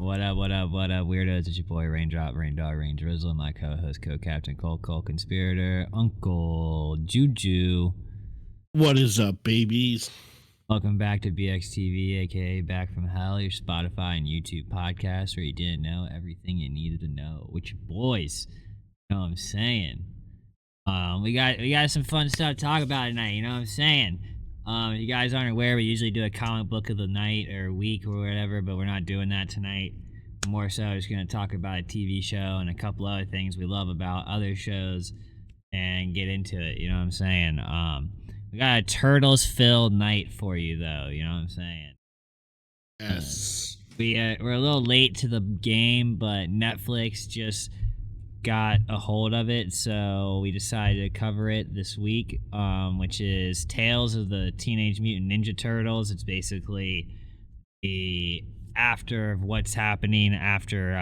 What up, what up, what up, weirdos? It's your boy, Raindrop, Raindog, Rain Drizzle, my co-host, co-captain, Cole, conspirator, Uncle Juju. What is up, babies? Welcome back to BXTV, aka Back from Hell, your Spotify and YouTube podcast where you didn't know everything you needed to know. With your boys, you know what I'm saying? We got some fun stuff to talk about tonight, you know what I'm saying? If you guys aren't aware, we usually do a comic book of the night or week or whatever, but we're not doing that tonight. More so, just going to talk about a TV show and a couple other things we love about other shows and get into it, you know what I'm saying? We got a Turtles-filled night for you, though, you know what I'm saying? Yes. We're a little late to the game, but Netflix just got a hold of it, so we decided to cover it this week, which is Tales of the Teenage Mutant Ninja Turtles. It's basically the after of what's happening after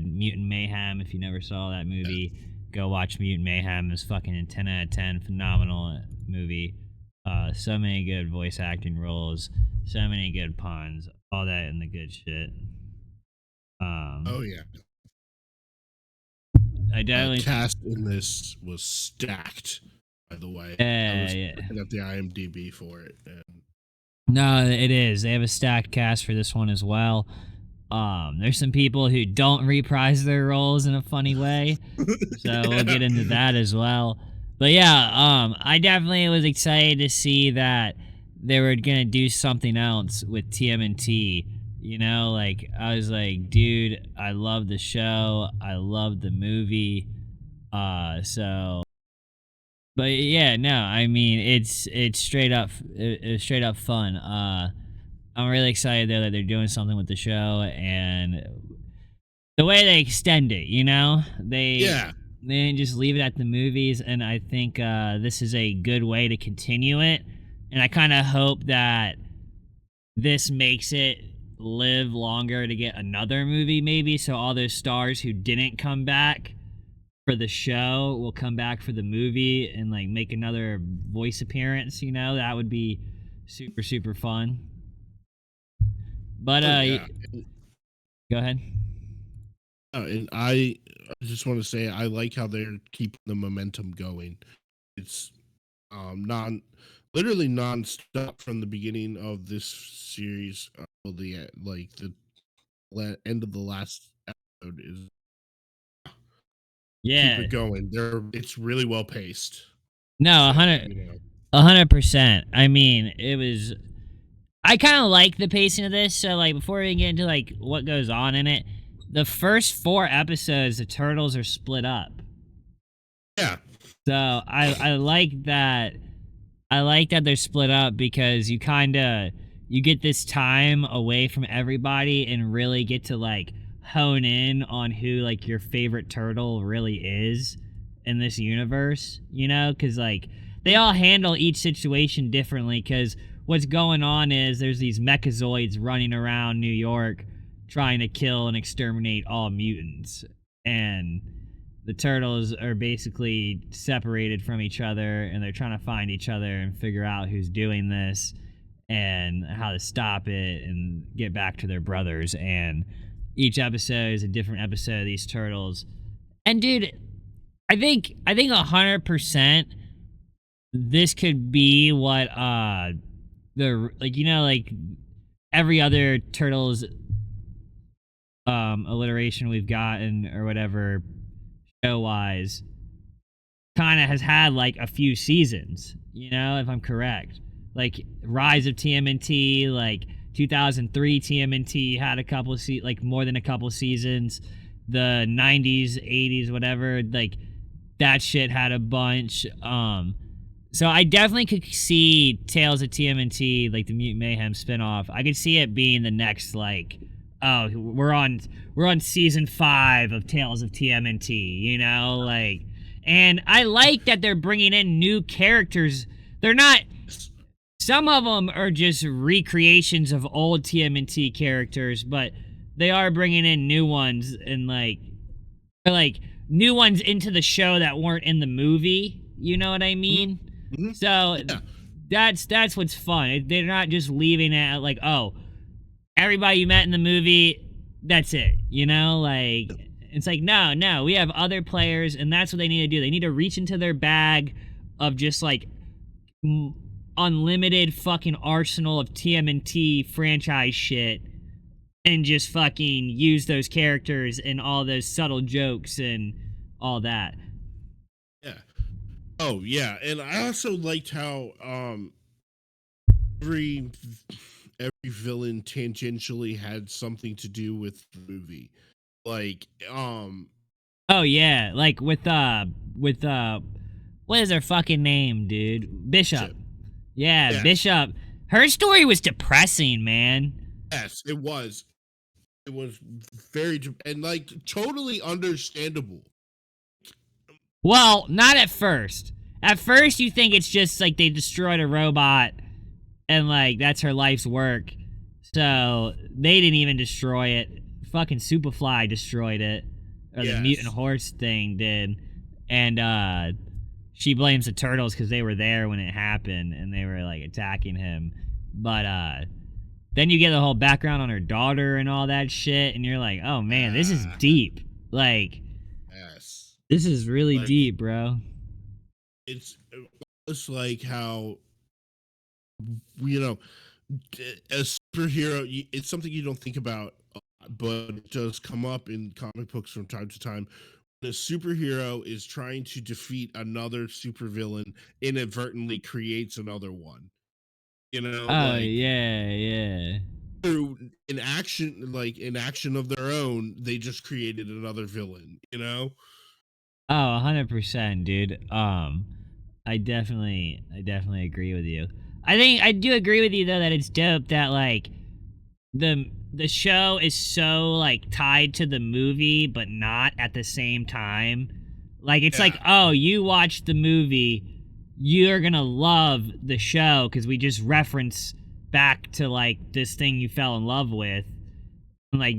Mutant Mayhem. If you never saw that movie, go watch Mutant Mayhem. It's fucking a 10 out of 10, phenomenal movie. So many good voice acting roles, so many good puns, all that and the good shit. Oh yeah. I definitely cast in this was stacked, by the way. I was looking at the IMDb for it. No, it is. They have a stacked cast for this one as well. There's some people who don't reprise their roles in a funny way, so we'll get into that as well. But yeah, I definitely was excited to see that they were gonna do something else with TMNT. You know, like, I was like, dude, I love the show. I love the movie. But yeah, no, I mean, it's straight up fun. I'm really excited though that they're doing something with the show and the way they extend it, you know? They didn't just leave it at the movies, and I think this is a good way to continue it. And I kind of hope that this makes it live longer to get another movie, maybe, so all those stars who didn't come back for the show will come back for the movie and like make another voice appearance, you know? That would be super, super fun. But go ahead. And I just want to say I like how they're keeping the momentum going. It's literally non-stop from the beginning of this series until the end of the last episode is. Yeah, keep it going. It's really well paced. No, 100%. I mean, it was. I kind of like the pacing of this. So, like, before we get into like what goes on in it, the first 4 episodes, the turtles are split up. Yeah. So I like that. I like that they're split up because you get this time away from everybody and really get to like hone in on who like your favorite turtle really is in this universe, you know? Because like they all handle each situation differently, because what's going on is there's these mechazoids running around New York trying to kill and exterminate all mutants, and the turtles are basically separated from each other, and they're trying to find each other and figure out who's doing this and how to stop it and get back to their brothers. And each episode is a different episode of these turtles. And dude, I think 100% this could be what like every other Turtles alliteration we've gotten or whatever show wise kind of has had like a few seasons, you know, if I'm correct. Like Rise of TMNT, like 2003 TMNT had a couple of like more than a couple seasons. The 90s, 80s, whatever, like that shit had a bunch. So I definitely could see Tales of TMNT, like the Mutant Mayhem spinoff. I could see it being the next, like, oh, we're on season 5 of Tales of TMNT, you know, like, and I like that they're bringing in new characters. They're not. Some of them are just recreations of old TMNT characters, but they are bringing in new ones and like new ones into the show that weren't in the movie. You know what I mean? Mm-hmm. So that's what's fun. They're not just leaving it at like, oh, everybody you met in the movie, that's it. You know, like it's like no, we have other players, and that's what they need to do. They need to reach into their bag of just like m- unlimited fucking arsenal of TMNT franchise shit, and just fucking use those characters and all those subtle jokes and all that. Yeah. Oh yeah, and I also liked how every every villain tangentially had something to do with the movie. Like Oh yeah, like with what is her fucking name, dude? Bishop. Chip. Yeah, Yes. Bishop. Her story was depressing, man. Yes, it was. It was very and like totally understandable. Well, not at first. At first, you think it's just like they destroyed a robot and like that's her life's work. So they didn't even destroy it. Fucking Superfly destroyed it, or the mutant Yes. horse thing did, and she blames the turtles because they were there when it happened and they were like attacking him. But then you get the whole background on her daughter and all that shit, and you're like, oh man, this is Ah, deep. Like, yes. this is really Like deep, bro. it's it's like how you know a superhero. It's something you don't think about, but it does come up in comic books from time to time. When a superhero is trying to defeat another supervillain, inadvertently creates another one. You know, Oh like yeah, yeah. through in action of their own, they just created another villain. You know. Oh, 100%, dude. I definitely agree with you. I think I do agree with you though that it's dope that like the show is so like tied to the movie but not at the same time. Like it's like, Yeah. oh, you watched the movie, you're gonna love the show because we just reference back to like this thing you fell in love with. Like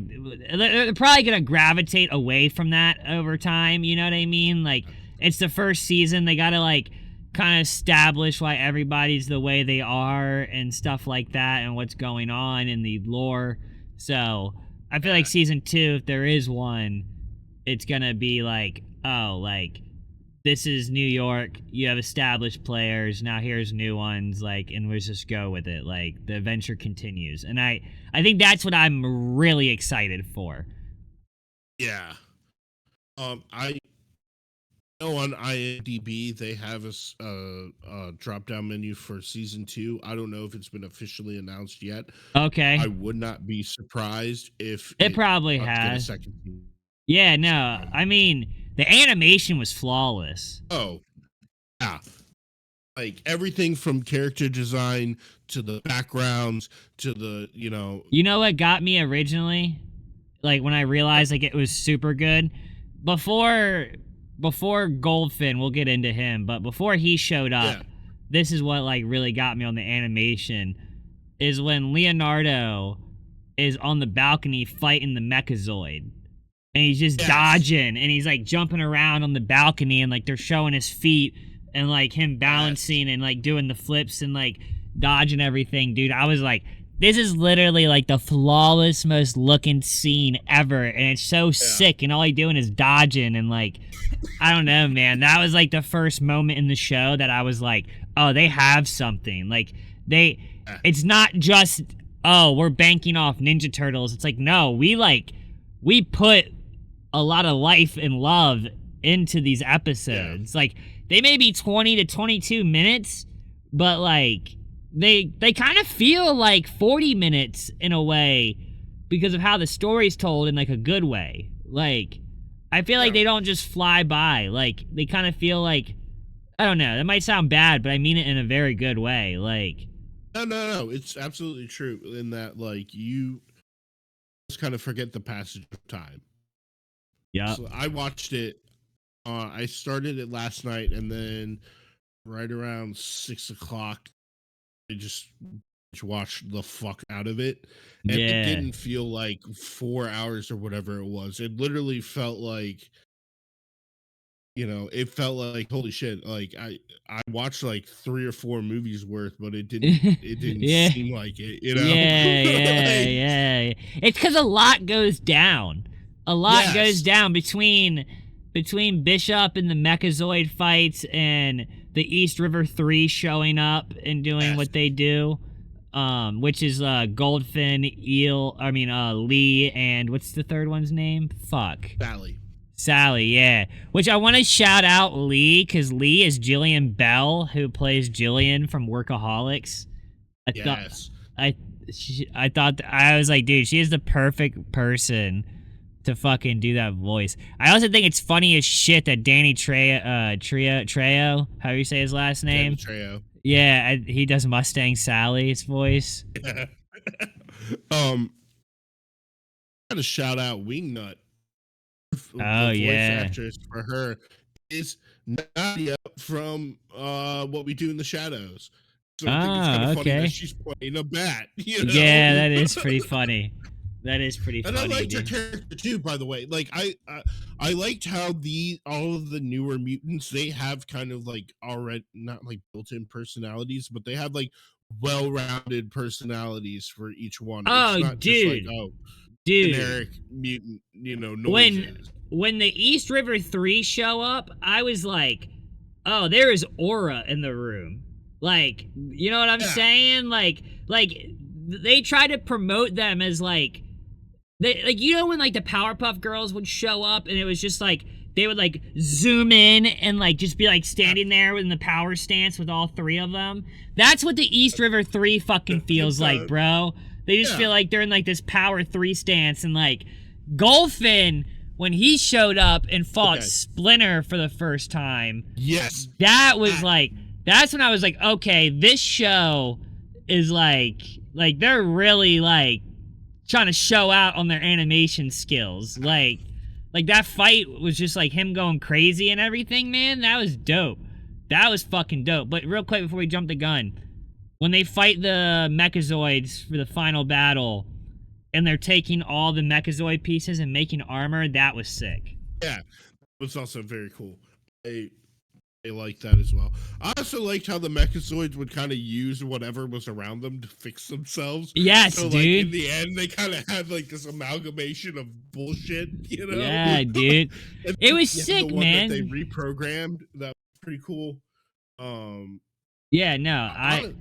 they're probably gonna gravitate away from that over time, you know what I mean? Like it's the first season, they gotta like kind of establish why everybody's the way they are and stuff like that and what's going on in the lore. So I feel like Yeah. season 2, if there is one, it's gonna be like, oh, like this is New York. You have established players. Now here's new ones. Like, and let's just go with it. Like the adventure continues, and I think that's what I'm really excited for. Yeah. I know on IMDb they have a drop down menu for season two. I don't know if it's been officially announced yet. I Okay, would not be surprised if it it probably does get a has. second season. Yeah, no, I mean the animation was flawless. Oh, yeah. Like everything from character design to the backgrounds to the, You know what got me originally? Like when I realized like it was super good before Goldfin, we'll get into him, but before he showed yeah. up, this is what like really got me on the animation is when Leonardo is on the balcony fighting the Mechazoid. And he's just Yes. dodging and he's like jumping around on the balcony and like they're showing his feet and like him Yes. balancing and like doing the flips and like dodging everything, dude. I was like, this is literally like the flawless, most looking scene ever. And it's so Yeah. sick. And all he doing is dodging and like, I don't know, man. That was like the first moment in the show that I was like, oh, they have something. Like, Yeah. it's not just, oh, we're banking off Ninja Turtles. It's like, no, we put a lot of life and love into these Yeah. episodes. Like, they may be 20 to 22 minutes, but like, they kind of feel like 40 minutes in a way because of how the story's told in like a good way. Like, I feel like Yeah. they don't just fly by. Like they kind of feel like I don't know. That might sound bad, but I mean it in a very good way. Like, No, no, no. It's absolutely true in that like you just kind of forget the passage of time. yup, So I watched it. I started it last night, and then right around 6 o'clock, I just watched the fuck out of it, and it yeah, didn't feel like 4 hours or whatever it was. It literally felt like it felt like holy shit. Like I watched like 3 or 4 movies worth, but it didn't Yeah. seem like it. Yeah, yeah, Like yeah. It's because a lot goes down. A lot goes yes, down between Bishop and the Mechazoid fights and the East River 3 showing up and doing yes, what they do. Which is Goldfin, Lee, and what's the third one's name? Fuck. Sally. Sally, yeah. Which I want to shout out Lee, because Lee is Jillian Bell, who plays Jillian from Workaholics. I thought Yes. I I was like, dude, she is the perfect person to fucking do that voice. I also think it's funny as shit that Danny Trejo, how you say his last Danny name? Trejo. Yeah, he does Mustang Sally's voice. Gotta shout out Wingnut. Oh The voice yeah. actress for her is Nadia from What We Do in the Shadows. So I think it's kind of Ah, funny that okay. she's playing a bat, Yeah, that is pretty funny. That is pretty And I funny, liked her dude. character too, by the way. Like I liked how all of the newer mutants, they have kind of like already not like built-in personalities, but they have like well-rounded personalities for each one. It's Oh, not just like, dude, oh, dude. generic mutant, when noises. when the East River 3 show up, I was like, "Oh, there is aura in the room." Like, you know what I'm Yeah. saying? Like they try to promote them as like when like the Powerpuff Girls would show up and it was just like they would like zoom in and like just be like Yeah. standing there in the power stance with all 3 of them. That's what the East River 3 fucking Good feels like, time. bro. They just Yeah. feel like they're in like this power 3 stance and like Golfin when he showed up and fought Okay. Splinter for the first time. Yes. That was like that's when I was like, okay, this show is like they're really like trying to show out on their animation skills. Like that fight was just like him going crazy and everything, man. That was dope. That was fucking dope. But real quick before we jump the gun, when they fight the Mechazoids for the final battle and they're taking all the Mechazoid pieces and making armor, that was sick. Yeah. It was also very cool. I like that as well. I also liked how the Mechazoids would kind of use whatever was around them to fix themselves. Yes, So, like, in dude. the end, they kind of had like this amalgamation of bullshit, Yeah, dude. And It was yeah, sick, the one that they man. reprogrammed, that was pretty cool. Yeah, no,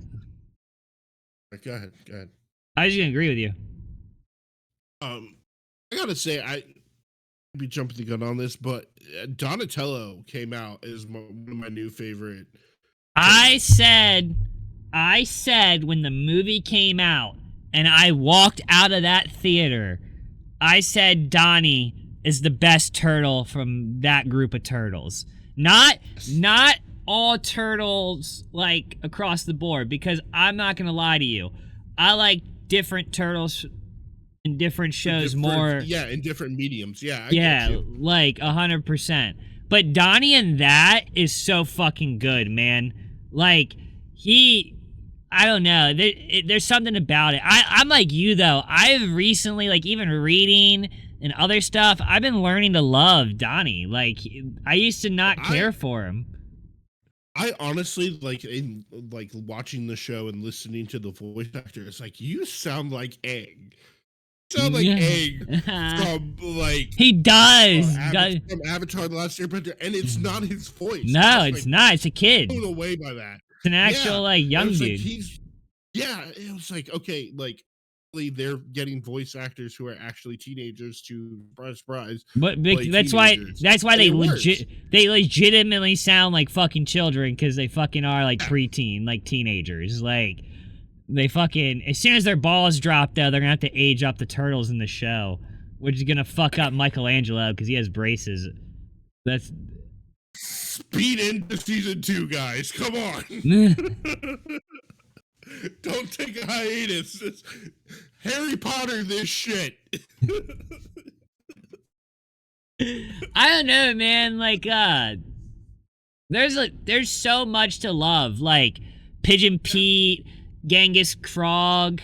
Go ahead, go ahead. I was gonna agree with you. I gotta say, I be jumping the gun on this, but Donatello came out as one of my new favorite I turtles. said when the movie came out and I walked out of that theater, I said Donnie is the best turtle from that group of turtles. Not all turtles like across the board, because I'm not gonna lie to you. I like different turtles in different shows more. Yeah, in different mediums. Yeah, I get Yeah, you. like 100%. But Donnie in that is so fucking good, man. Like I don't know. There's something about it. I'm like you though. I've recently, like even reading and other stuff, I've been learning to love Donnie. Like I used to not care for him. I honestly like in like watching the show and listening to the voice actor. It's like you sound like Egg. Sound like Egg Yeah. from like He does. From Avatar: The Last Airbender, and it's not his voice. No, I was, it's like, not. It's a kid. blown away by that. It's an actual like It young was dude. like it was like okay, like they're getting voice actors who are actually teenagers to surprise. But Play that's teenagers. why And it works. they legitimately sound like fucking children, because they fucking are like Yeah. preteen, like teenagers. Like they fucking, as soon as their balls drop though, they're gonna have to age up the turtles in the show, which is gonna fuck up Michelangelo because he has braces. That's Speed into season 2, guys. Come on. Don't take a hiatus. It's Harry Potter this shit. I don't know, man. Like there's so much to love. Like Pigeon Pete, Genghis Krog,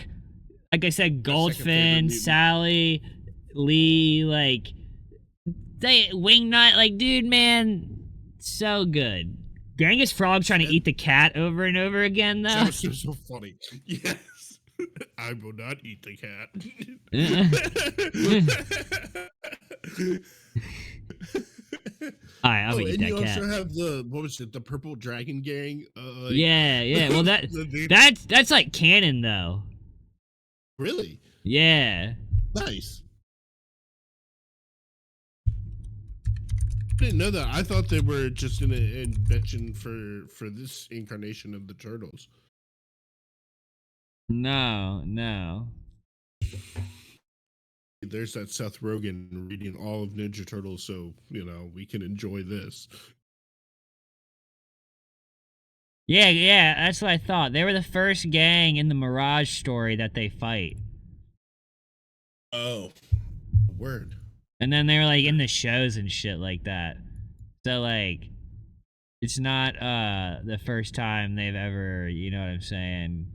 like I said, My second favorite Goldfin, mutant. Sally, Lee, like they Wingnut, like dude, man, So good. Genghis Frog trying to And eat the cat over and over again, that though. was so funny. Yes. I will not eat the cat. Alright, I'm Oh, gonna eat and that you cat. also have the what was it? The Purple Dragon Gang. Yeah, yeah. Well, The- that's like canon, though. really Yeah. nice. I didn't know that. I thought they were just an invention for this incarnation of the turtles. No, no. There's that Seth Rogen reading all of Ninja Turtles, so we can enjoy this. Yeah, yeah. That's what I thought. They were the first gang in the Mirage story that they fight. Oh, word. And then they were like in Word. the shows and shit like that. So like it's not the first time they've ever, you know what I'm saying?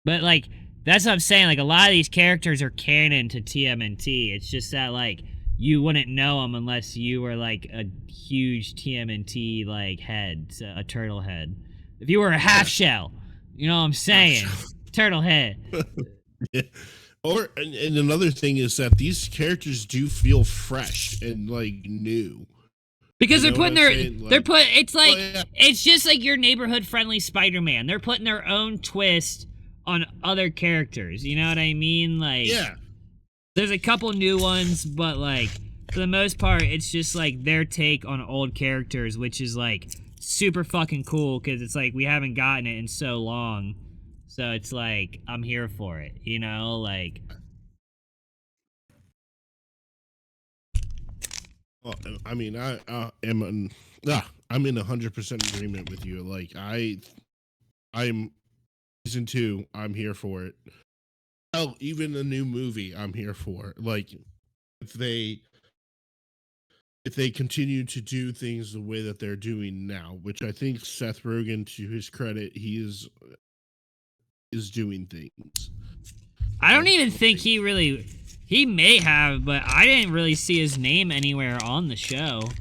But like that's what I'm saying, like a lot of these characters are canon to TMNT. It's just that like you wouldn't know them unless you were like a huge TMNT like head, so a turtle head. If you were a half Yeah. shell, you know what I'm saying? Turtle head. Yeah. Or and another thing is that these characters do feel fresh and like new. Because You they're know what putting I'm their saying? they're Like, put it's oh like yeah, it's just like your neighborhood friendly Spider-Man. They're putting their own twist on other characters. You know what I mean? Like yeah. there's a couple new ones, but like for the most part it's just like their take on old characters, which is like super fucking cool cuz it's like we haven't gotten it in so long. So it's like I'm here for it, you know? Like Well, I mean, I'm in 100% agreement with you. Like, I'm season two. I'm here for it. Oh, even a new movie, I'm here for. Like, if they if they continue to do things the way that they're doing now, which I think Seth Rogen, to his credit, he is doing things. I don't even think Like, he may have, but I didn't really see his name anywhere on the show. I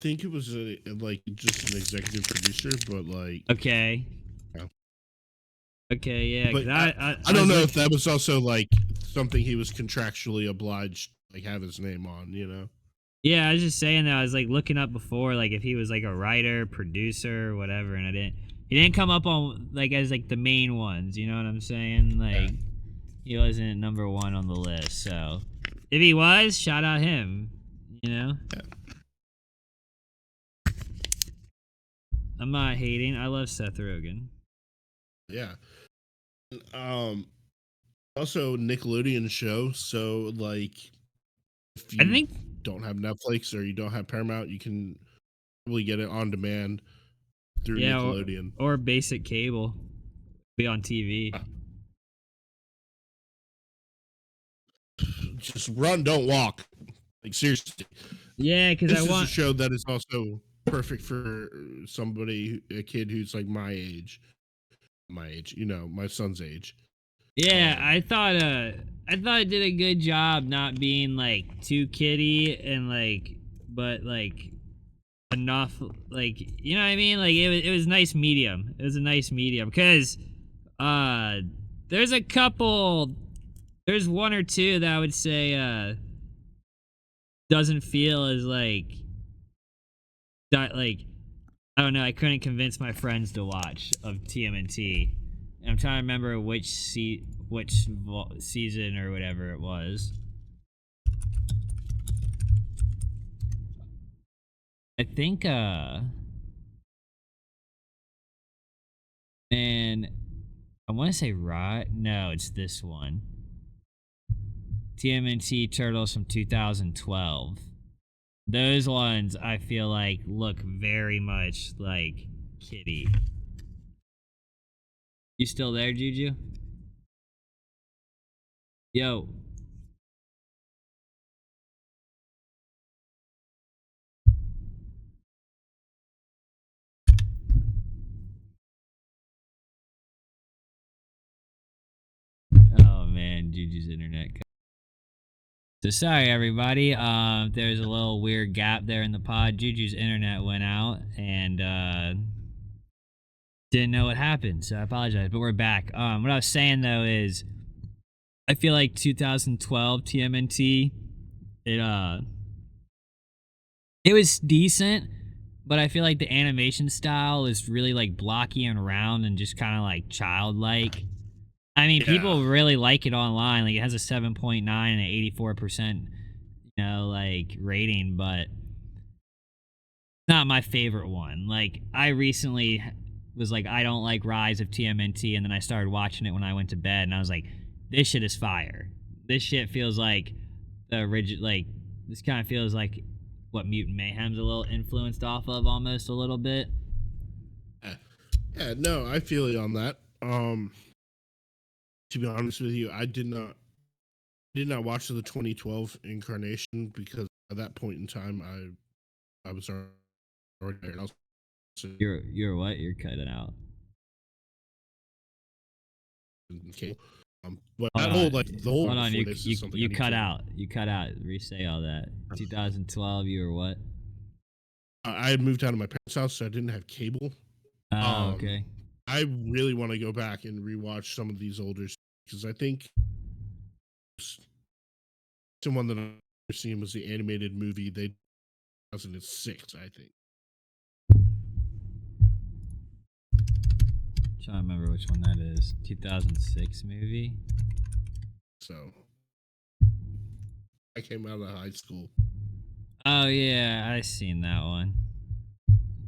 think it was like just an executive producer, but like, Okay. yeah. Okay, yeah, But because I I don't was know look. if that was also like something he was contractually obliged to, like, have his name on. Yeah, I was just saying that I was like looking up before, like if he was like a writer, producer, or whatever, and I didn't. He didn't come up on like as like the main ones. You know what I'm saying? Yeah. Like he wasn't number one on the list. So if he was, shout out him. You know, Yeah. I'm not hating. I love Seth Rogen. Yeah. Um. Also, Nickelodeon show. So, like, if I you think don't have Netflix or you don't have Paramount, you can probably get it on demand through yeah, Nickelodeon. or basic cable, be on TV. Uh, Just run, don't walk. Like, seriously, Yeah, because I this is a want. show that is also perfect for somebody, a kid who's like my age, my son's age. Yeah, Um, I thought it did a good job not being like too kiddie and like but like enough like you know what I mean? Like it was nice medium. It was a nice medium cuz uh there's a couple there's one or two that I would say doesn't feel as like I don't know, I couldn't convince my friends to watch of TMNT. And I'm trying to remember which season or whatever it was. I think and I want to say right. No, it's this one. TMNT Turtles from 2012. Those ones I feel like look very much like Kitty. You still there, Juju? Yo. Oh man, Juju's internet. So sorry, everybody. There's a little weird gap there in the pod. Juju's internet went out and didn't know what happened, so I apologize. But we're back. What I was saying though is, I feel like 2012 TMNT, it it was decent, but I feel like the animation style is really like blocky and round and just kind of like childlike. I mean, Yeah. people really like it online. Like it has a 7.9 and an 84%, like rating, but not my favorite one. Like I recently was like, I don't like Rise of TMNT, and then I started watching it when I went to bed, and I was like, this shit is fire. This shit feels like the original. Like this kind of feels like what Mutant Mayhem's a little influenced off of, almost a little bit. Yeah. Yeah, no, I feel you on that. To be honest with you, I did not watch the 2012 incarnation because at that point in time I was already there. And I was You're what? You're cutting out. okay. But Hold that whole on. like the whole Hold on. before You this is you something I you need cut to. out. You cut out. Resay all that. 2012. You were what? I had moved out of my parents' house, so I didn't have cable. Oh, Um, okay. I really want to go back and rewatch some of these older because I think the one that I've seen was the animated movie they 2006, I think. Trying to remember which one that is. 2006 movie. So I came out of high school. Oh yeah, I seen that one.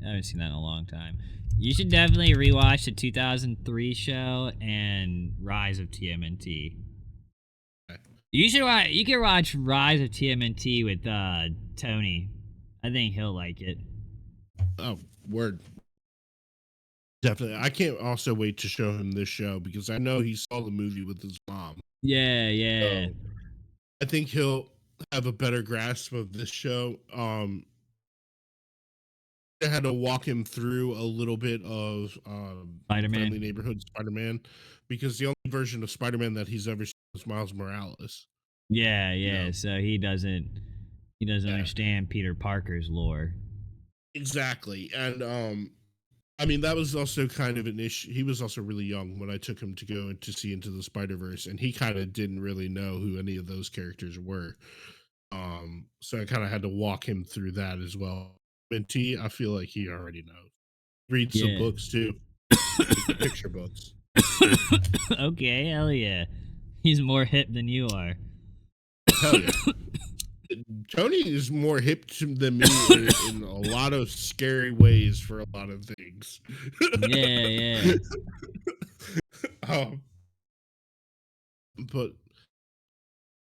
I haven't seen that in a long time. You should definitely rewatch the 2003 show and Rise of TMNT. You should watch. You can watch Rise of TMNT with Tony. I think he'll like it. Oh, word. Definitely. I can't also wait to show him this show because I know he saw the movie with his mom. Yeah, yeah. So I think he'll have a better grasp of this show. I had to walk him through a little bit of Spider Friendly Man. Neighborhood Spider-Man because the only version of Spider-Man that he's ever seen was Miles Morales. Yeah, You yeah. know, So he doesn't yeah, understand Peter Parker's lore. exactly. And I mean that was also kind of an issue. He was also really young when I took him to go to see Into the Spider-Verse, and he kind of didn't really know who any of those characters were. So I kind of had to walk him through that as well. And T, I feel like he already knows. Reads some Yeah. books too, like the picture books. Okay, hell yeah. He's more hip than you are. Oh hell yeah. Tony is more hip than me in a lot of scary ways for a lot of things. Yeah, yeah. um, but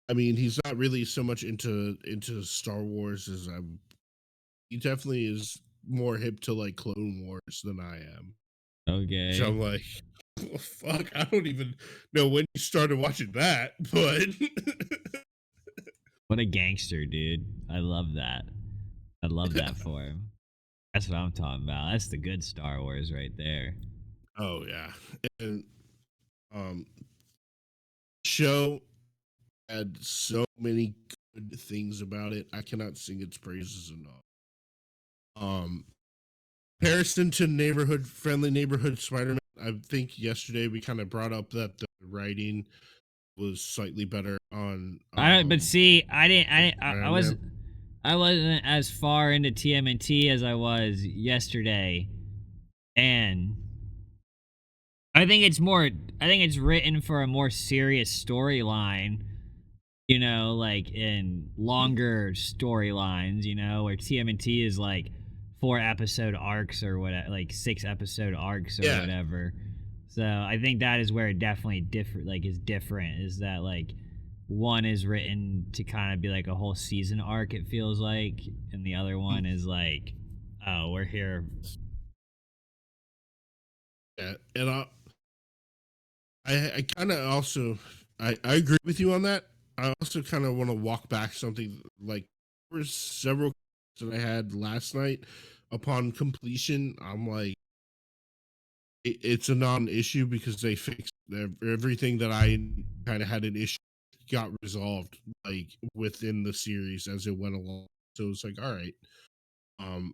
I mean, he's not really so much into Star Wars as I'm. He definitely is more hip to like Clone Wars than I am. So Okay. I'm like, well, fuck, I don't even know when you started watching that, but What a gangster, dude. I love that. I love that for him. That's what I'm talking about. That's the good Star Wars right there. oh yeah, and um, show had so many good things about it. I cannot sing its praises enough. Um, comparison to neighborhood friendly neighborhood Spider-Man. I think yesterday we kind of brought up that the writing was slightly better on But see, I was, Spider-Man. I wasn't as far into TMNT as I was yesterday, and I think it's written for a more serious storyline, like in longer storylines, where TMNT is like 4 episode arcs or what, like 6 episode arcs or Yeah, whatever. So I think that is where it definitely is different, is that like one is written to kind of be like a whole season arc, it feels like, and the other one is like, oh, we're here. yeah, and I kind of also I agree with you on that. I also kind of want to walk back something like there were several that I had last night. Upon completion, I'm like, it's a non-issue because they fixed everything that I kind of had an issue got resolved like within the series as it went along. So it's like, all right. Um,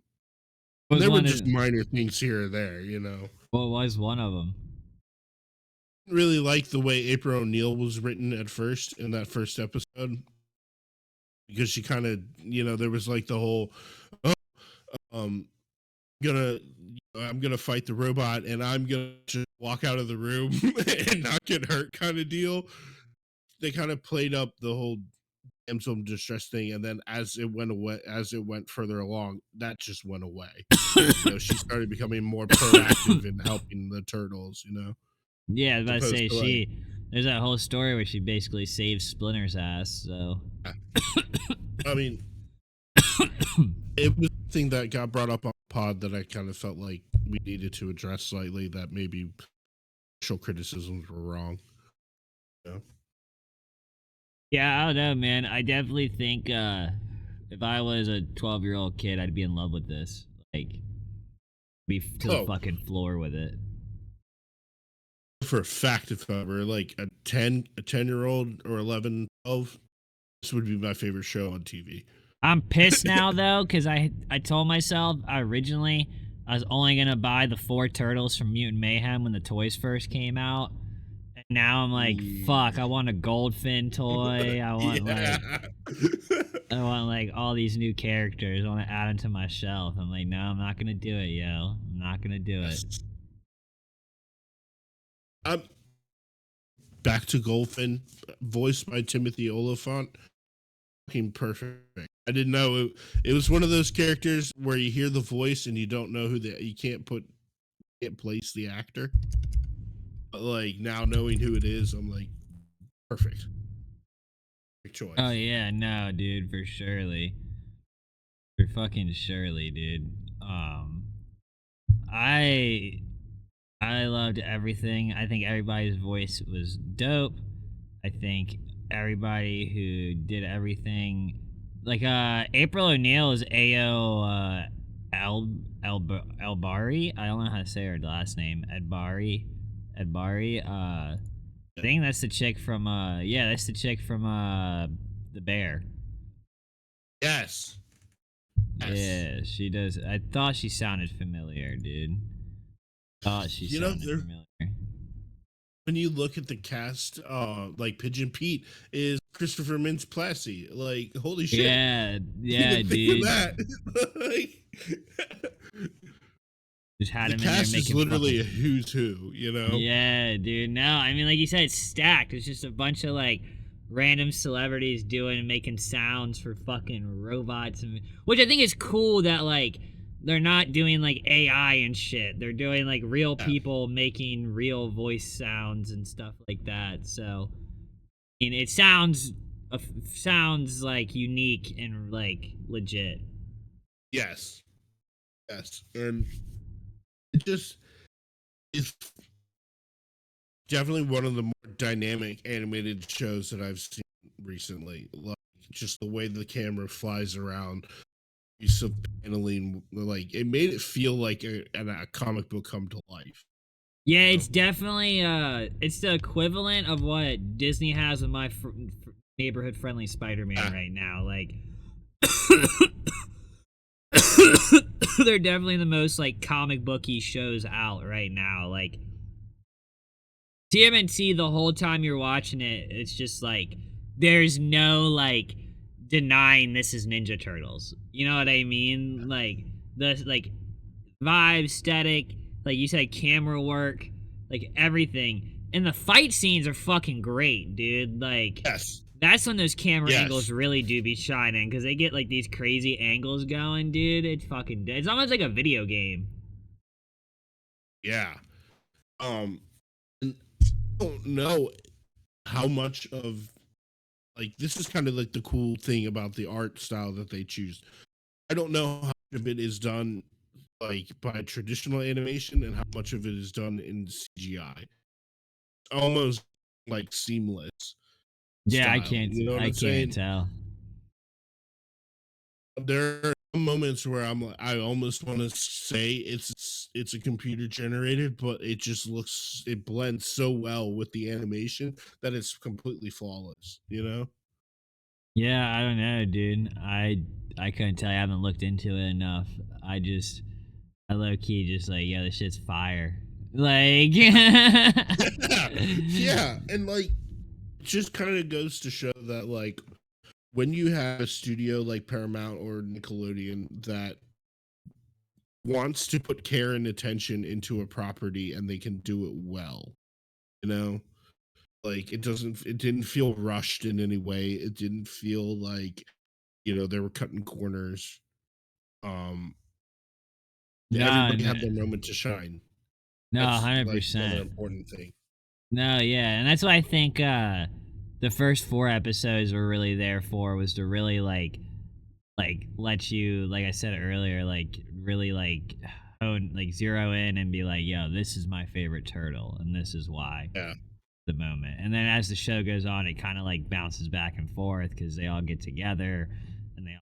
Was there were one just of minor things here or there, you know. what was one of them? Really like the way April O'Neil was written at first in that first episode because she kind of, you know, there was like the whole, oh, um, gonna, I'm gonna fight the robot and I'm gonna just walk out of the room and not get hurt kind of deal. They kind of played up the whole damsel in distress thing, and then as it went away, as it went further along, that just went away. You know, she started becoming more proactive in helping the turtles. You know, Yeah, I was as about to opposed say to like, there's that whole story where she basically saves Splinter's ass, so yeah. I mean, it was something that got brought up on pod that I kind of felt like we needed to address slightly. That maybe initial criticisms were wrong. You know? yeah, I don't know, man. I definitely think if I was a 12-year-old kid, I'd be in love with this. Like be to the Oh, fucking floor with it. for a fact, if I were like a 10-year old or 11, 12, this would be my favorite show on TV. I'm pissed now though, because I told myself originally I was only gonna buy the 4 turtles from Mutant Mayhem when the toys first came out. And now I'm like, fuck, I want a Goldfin toy. Yeah. I want like all these new characters. I want to add them to my shelf. I'm like, no, I'm not gonna do it, yo. I'm not gonna do it. Yes. I'm back to Golfin, voiced by Timothy Oliphant. Fucking perfect. I didn't know it was one of those characters where you hear the voice and you don't know you can't place the actor. But like now knowing who it is, I'm like, perfect. Good Oh choice. yeah, no, dude, for surely. For fucking surely, dude. I I loved everything. I think everybody's voice was dope. I think everybody who did everything, like April O'Neil is Ao Elbari. I don't know how to say her last name. Edbari. I Yeah. think that's the chick from yeah, that's the chick from The Bear. Yes. Yes. Yeah, she does. I thought she sounded familiar, dude. Thought she You know, sounded there familiar. when you look at the cast, like Pigeon Pete is Christopher Mintz Plassey. Like, holy shit. Yeah, Didn't yeah, even think of dude. that. Like, Just had the him in there cast is making literally a fucking. who's who, you know? Yeah, dude. No, I mean, like you said, it's stacked. It's just a bunch of like random celebrities doing and making sounds for fucking robots, and which I think is cool that like they're not doing like AI and shit. They're doing like real Yeah. people making real voice sounds and stuff like that. So, I mean, it sounds like unique and like legit. Yes. Yes. And it just is definitely one of the more dynamic animated shows that I've seen recently. Like just the way the camera flies around, use of paneling, like it made it feel like a comic book come to life. Yeah, You know? it's definitely it's the equivalent of what Disney has with my neighborhood friendly Spider-Man Yeah. right now. Like they're definitely the most like comic booky shows out right now. Like TMNT, the whole time you're watching it, it's just like there's no like denying this is Ninja Turtles. You know what I mean? Like the like vibe, aesthetic, like you said, camera work, like everything. And the fight scenes are fucking great, dude. Like Yes. that's when those camera angles Yes. really do be shining because they get like these crazy angles going, dude. It's almost like a video game. Yeah. And I don't know how much of like this is kind of like the cool thing about the art style that they choose. I don't know how much of it is done like by traditional animation and how much of it is done in CGI. Almost like seamless Yeah, style. You know what I I'm can't saying? tell. There moments where I'm like, I almost want to say it's a computer generated, but it blends so well with the animation that it's completely flawless. You know? Yeah, I don't know, dude. I couldn't tell you. I haven't looked into it enough. I low key just like, yeah, this shit's fire. Like, Yeah, and like it just kind of goes to show that like when you have a studio like Paramount or Nickelodeon that wants to put care and attention into a property and they can do it well, you know? Like it didn't feel rushed in any way. It didn't feel like, they were cutting corners. Um no, Everybody no, had their moment to shine. no, That's like the other 100%. important thing. No, yeah, and that's what I think. The first 4 episodes were really there for was to really like let you, like I said earlier, like really like hone, like zero in and be like, yo, this is my favorite turtle, and this is why. Yeah. The moment, and then as the show goes on, it kind of like bounces back and forth because they all get together and they all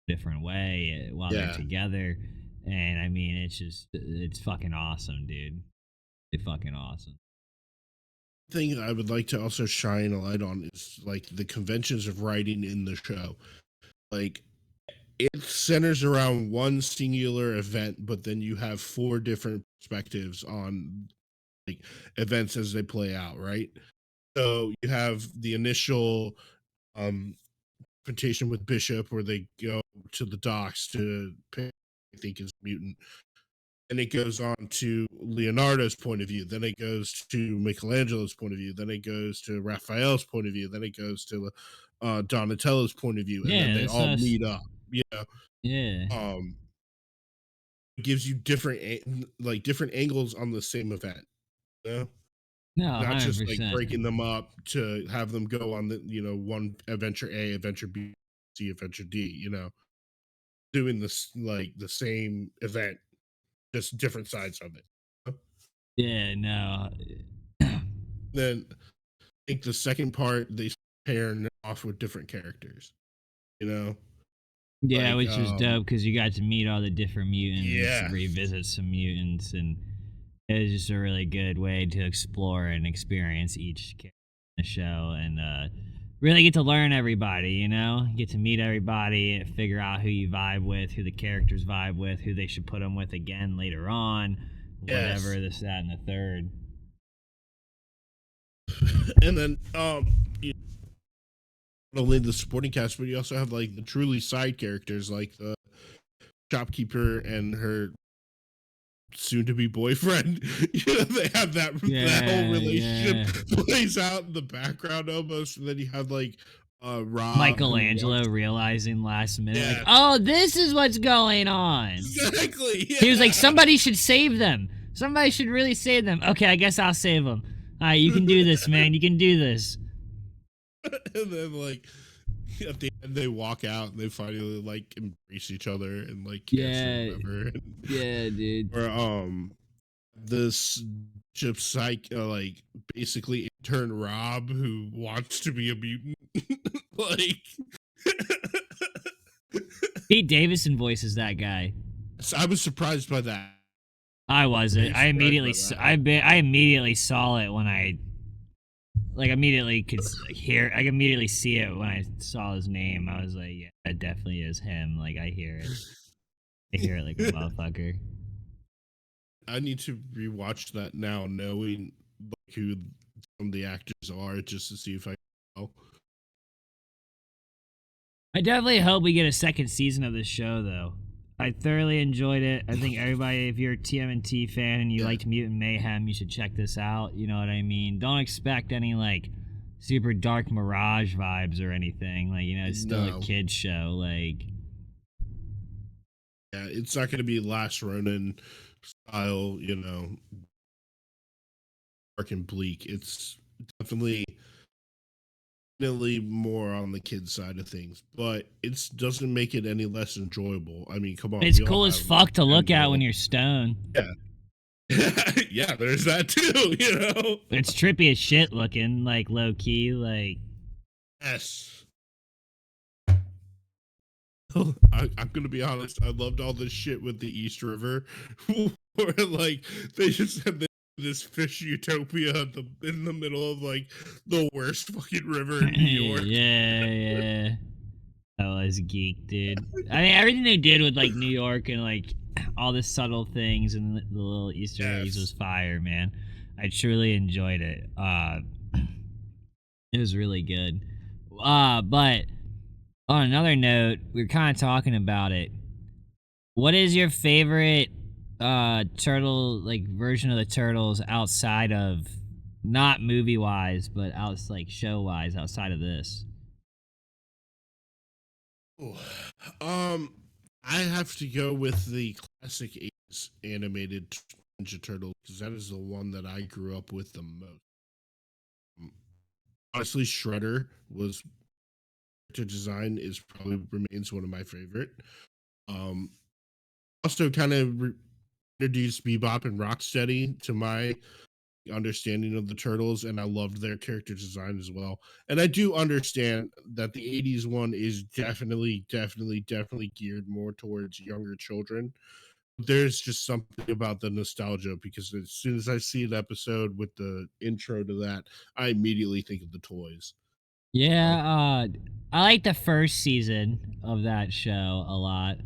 different way while they're Yeah. together. And I mean, it's fucking awesome, dude. It's fucking awesome. Thing I would like to also shine a light on is like the conventions of writing in the show. Like it centers around one singular event, but then you have four different perspectives on like events as they play out, right? So you have the initial um confrontation with Bishop where they go to the docks to pick I think is mutant. And it goes on to Leonardo's point of view. Then it goes to Michelangelo's point of view. Then it goes to Raphael's point of view. Then it goes to Donatello's point of view, and then Yeah, they that's all us. meet up. You know, Yeah. um, it gives you like different angles on the same event. You know? No, Not hundred just like percent. breaking them up to have them go on the one adventure A, adventure B, C, adventure D. Doing this like the same event, just different sides of it. Yeah, no. Then think the second part they pair off with different characters. You know, Yeah, like which was dope because you got to meet all the different mutants, yeah, revisit some mutants, and it was just a really good way to explore and experience each character in the show, and really get to learn everybody. Get to meet everybody, figure out who you vibe with, who the characters vibe with, who they should put them with again later on, yes. whatever this, that, and the third. And then not only the supporting cast, but you also have like the truly side characters, like the shopkeeper and her soon to be boyfriend. They have that whole Yeah, relationship yeah. plays out in the background almost, and then you have like Rob who Michelangelo wants realizing last minute, like, yeah, oh, this is what's going on. exactly, He was like, yeah. somebody should save them. Somebody should really save them. Okay, I guess I'll save them. All right, you can do this, man. You can do this. And then like at the end they walk out and they finally like embrace each other and like kiss or Yeah, whatever. yeah, dude. Or this ship psych like basically intern Rob who wants to be a mutant. Like Pete Davidson voices that guy. so I was surprised by that. I wasn't. Very surprised by that. I immediately saw it when I like immediately could hear. I could immediately see it when I saw his name. I was like, yeah, that definitely is him. Like I hear it. I hear it like a motherfucker. I need to rewatch that now, knowing like who some of the actors are, just to see if I can tell. I definitely hope we get a second season of this show, though. I thoroughly enjoyed it. I think everybody, if you're a TMNT fan and you Yeah. liked Mutant Mayhem, you should check this out. You know what I mean? Don't expect any, like, super dark Mirage vibes or anything. Like, it's still a No. kid's show. Like, Yeah, it's not gonna be Last Ronin style, dark and bleak. It's definitely definitely more on the kid side of things, but it doesn't make it any less enjoyable. I mean, come on, it's we all cool as have like fuck to look at 10-year-old. when you're stoned. Yeah. Yeah, there's that too. It's trippy as shit looking, like, low key. Like, Yes. I'm gonna be honest. I loved all this shit with the East River, where like they just had this fish utopia in the middle of like the worst fucking river in New York. Yeah, yeah. That was geek, dude. I mean, everything they did with like New York and like all the subtle things and the little Easter eggs was Yes. fire, man. I truly enjoyed it. It was really good. But on another note, we are kind of talking about it. What is your favorite turtle like version of the turtles outside of not movie wise, but like show wise outside of this? Ooh. Um, I have to go with the classic '80s animated Ninja Turtle because that is the one that I grew up with the most. Um, Honestly, Shredder was to design is probably remains one of my favorite. Um, Also kind of introduced Bebop and Rocksteady to my understanding of the turtles, and I loved their character design as well. And I do understand that the '80s one is definitely geared more towards younger children. There's just something about the nostalgia because as soon as I see an episode with the intro to that, I immediately think of the toys. Oh, Yeah, I like the first season of that show a lot.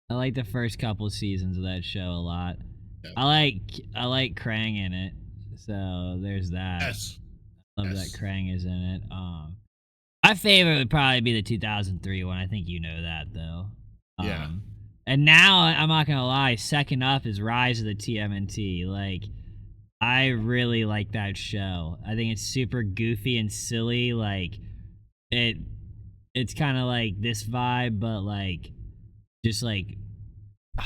I like the first couple seasons of that show a lot. yeah. I like Krang in it. So there's that. Yes, Love that yes, Krang is in it. My favorite would probably be the 2003 one. I think you know that though. yeah. Um, and now I'm not gonna lie, second up is Rise of the TMNT. Like, I really like that show. I think it's super goofy and silly. Like, it, it's kind of like this vibe, but like, just like,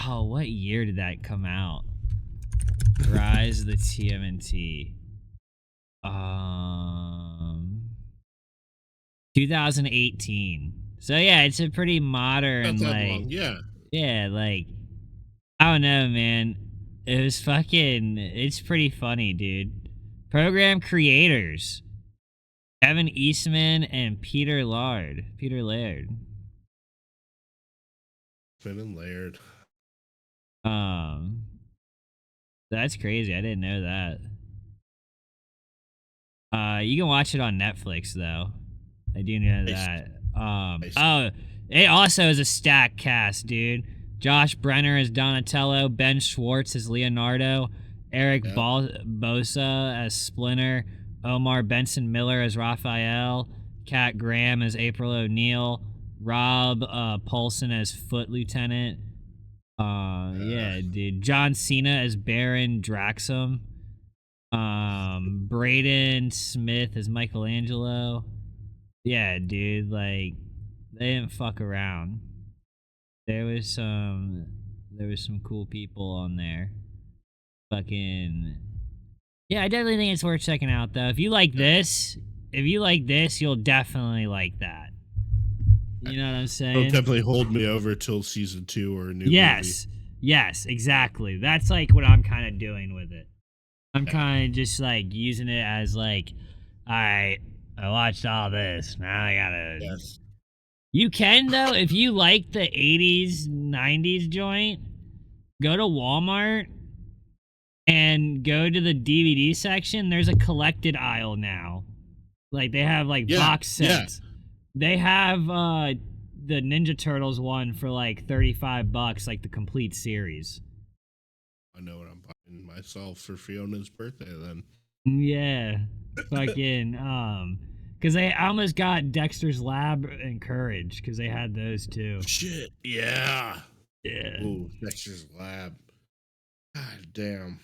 oh, what year did that come out? Rise of the TMNT. Um, 2018. So yeah, it's a pretty Not modern that like long. Yeah. yeah, like I don't know, man. It was fucking it's pretty funny, dude. Program creators. Kevin Eastman and Peter Laird. Finn and Laird. Um that's crazy. I didn't know that. You can watch it on Netflix though. I do know Nice, that. nice. Oh, it also is a stacked cast, dude. Josh Brenner as Donatello, Ben Schwartz as Leonardo, Eric Yeah. Bosa as Splinter, Omar Benson Miller as Raphael, Kat Graham as April O'Neil, Rob Paulson as Foot Lieutenant. Uh, Yeah, dude. John Cena as Baron Draxum. Braden Smith as Michelangelo. Yeah, dude, like they didn't fuck around. There was some cool people on there. Fucking yeah, I definitely think it's worth checking out though. yeah. If you like this, you'll definitely like that. You know what I'm It'll saying? definitely hold me over till season two or a new movie. Yes. Yes, exactly. That's like what I'm kind of doing with it. I'm Yeah. kind of just like using it as like, all right, I watched all this. Now I gotta. Yes. You can though, if you like the 80s, 90s joint, go to Walmart and go to the DVD section. There's a collected aisle now. Like they have like Yeah. box Yeah. sets. They have the Ninja Turtles one for like $35, like the complete series. I know what I'm buying myself for Fiona's birthday then. Yeah. Fucking because they almost got Dexter's Lab and Courage because they had those too. Shit. Yeah. Yeah. Ooh, Dexter's Lab. God damn.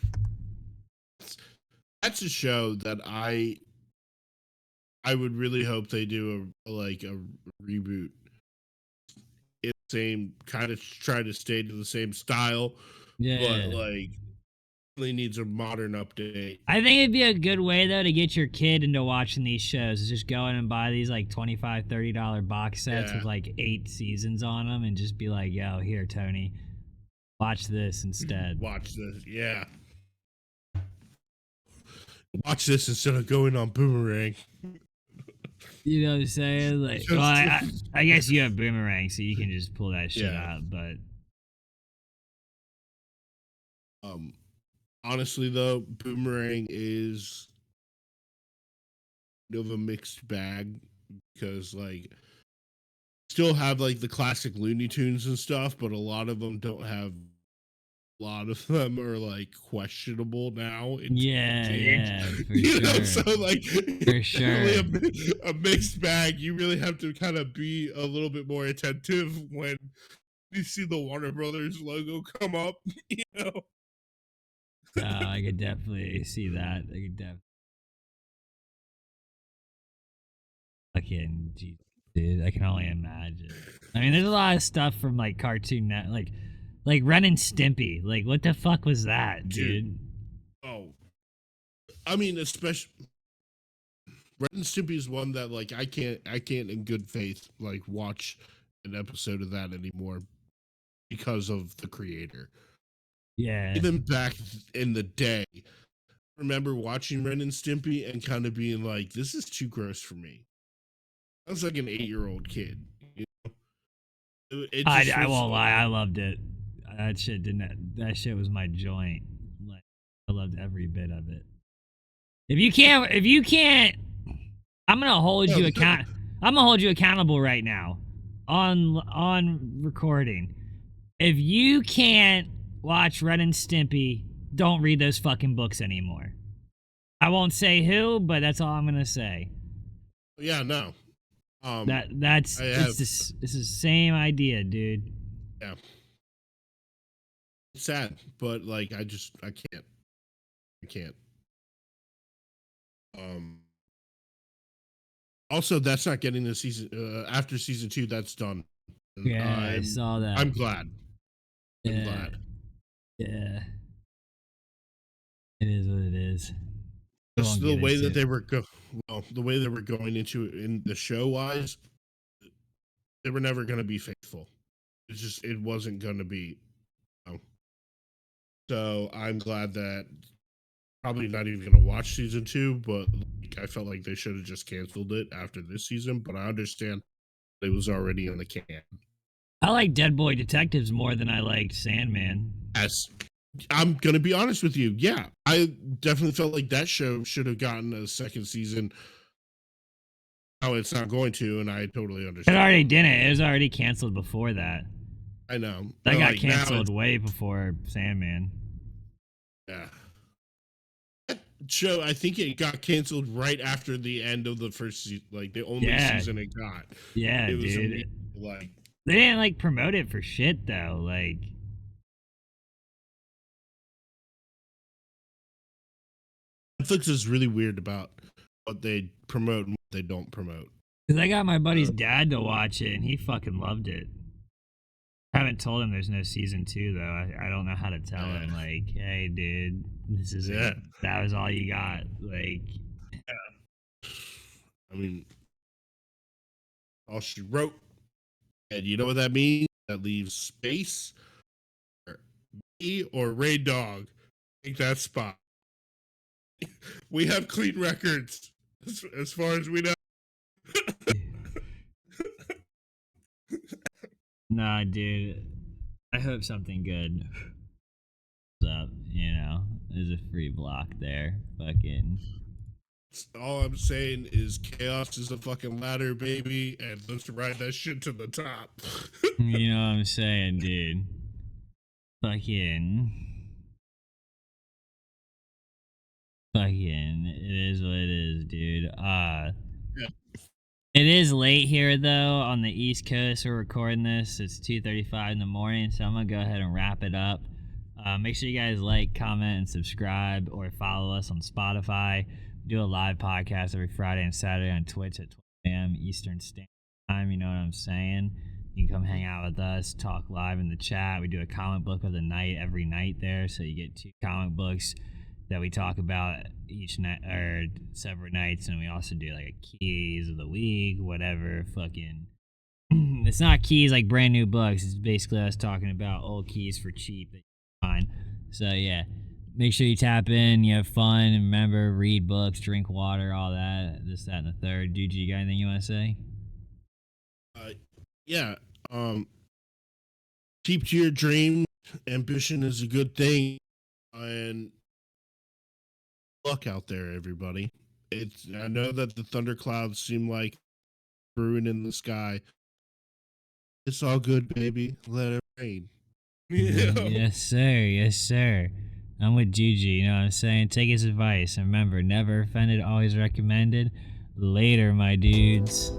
That's a show that I would really hope they do a reboot. It's same kind of try to stay to the same style, but Yeah. like really needs a modern update. I think it'd be a good way though to get your kid into watching these shows is just go in and buy these like $25-$30 box sets Yeah. with like 8 seasons on them and just be like, yo, here, Tony, watch this instead. Watch this. Yeah. Watch this instead of going on Boomerang. You know what I'm saying? Like, well, Just I guess you have Boomerang, so you can just pull that shit yeah. out. But Um, honestly though, Boomerang is of a mixed bag because like still have like the classic Looney Tunes and stuff, but a lot of them don't have. A lot of them are like questionable now in yeah, TMNT. yeah, for You know, sure, so like for it's definitely sure. a mixed bag. You really have to kind of be a little bit more attentive when you see the Warner Brothers logo come up. You know, No, I could definitely see that. I could definitely fucking, geez, dude. I can only imagine. I mean, there's a lot of stuff from like Cartoon Net, like Ren and Stimpy. Like, what the fuck was that, dude. dude? Oh, I mean, especially Ren and Stimpy is one that like I can't in good faith like watch an episode of that anymore because of the creator. Yeah, Even back in the day, I remember watching Ren and Stimpy and kind of being like, "This is too gross for me." I was like an 8-year-old kid. It just I was. won't lie, I loved it. That shit didn't. That shit was my joint. Like, I loved every bit of it. If you can't, I'm gonna hold No, you account. I'm gonna hold you accountable right now, on recording. If you can't watch Ren and Stimpy, don't read those fucking books anymore. I won't say who, but that's all I'm gonna say. yeah, no. That's I it's have. this it's the same idea, dude. Yeah, it's sad, but like I can't. I can't. Um. Also, that's not getting the season after season 2. That's done. And Yeah, I saw that. I'm glad. I'm Yeah, glad. yeah. It is what it is. We Just won't the get way into that it. the way they were going into it in the show wise, they were never going to be faithful. It wasn't going to be. You know. So I'm glad that probably not even going to watch season 2, but like, I felt like they should have just canceled it after this season. But I understand it was already in the can. I like Dead Boy Detectives more than I liked Sandman. As I'm gonna be honest with you, yeah, I definitely felt like that show should have gotten a second season. How it's not going to, and I totally It understand. already didn't. It was already canceled before that. I know, That but got like now canceled it's way before Sandman. yeah. Show I think it got canceled right after the end of the first season, like the only Yeah, season it got. yeah, It was immediately dude. like They didn't like promote it for shit though. Like, Netflix is really weird about what they promote and what they don't promote. cause I got my buddy's Uh, dad to watch it and he fucking loved it. I haven't told him there's no season 2 though. I don't know how to tell him like, hey, dude, this is it. yeah, That was all you got. Like, I mean, all she wrote, and you know what that means? That leaves space for me or Ray Dog. Take that spot. We have clean records as far as we know. nah, dude. I hope something good up. You know, there's a free block there. Fucking. All I'm saying is chaos is a fucking ladder, baby, and let's ride that shit to the top. You know what I'm saying, dude? Fucking. Fucking. It is what it is, dude. Yeah. It is late here though on the East Coast. We're recording this. It's 2:35 in the morning, so I'm gonna go ahead and wrap it up. Make sure you guys like, comment, and subscribe, or follow us on Spotify. We do a live podcast every Friday and Saturday on Twitch at 12 a.m. Eastern Standard Time. You know what I'm saying? You can come hang out with us, talk live in the chat. We do a comic book of the night every night there, so you get 2 comic books that we talk about each night or several nights, and we also do like a keys of the week, whatever. Fucking, it's not keys like brand new books. It's basically us talking about old keys for cheap that you can find. So yeah, Make sure you tap in, you have fun, and remember, read books, drink water, all that, this, that, and the third. Dude, you got anything you want to say? Uh, yeah. Um, keep to your dream. Ambition is a good thing, and luck out there, everybody. It's I know that the thunderclouds seem like brewing in the sky. It's all good, baby. Let it rain. Yeah. Yes, sir. Yes, sir. I'm with Juju. You know what I'm saying? Take his advice. And remember, never offended, always recommended. Later, my dudes.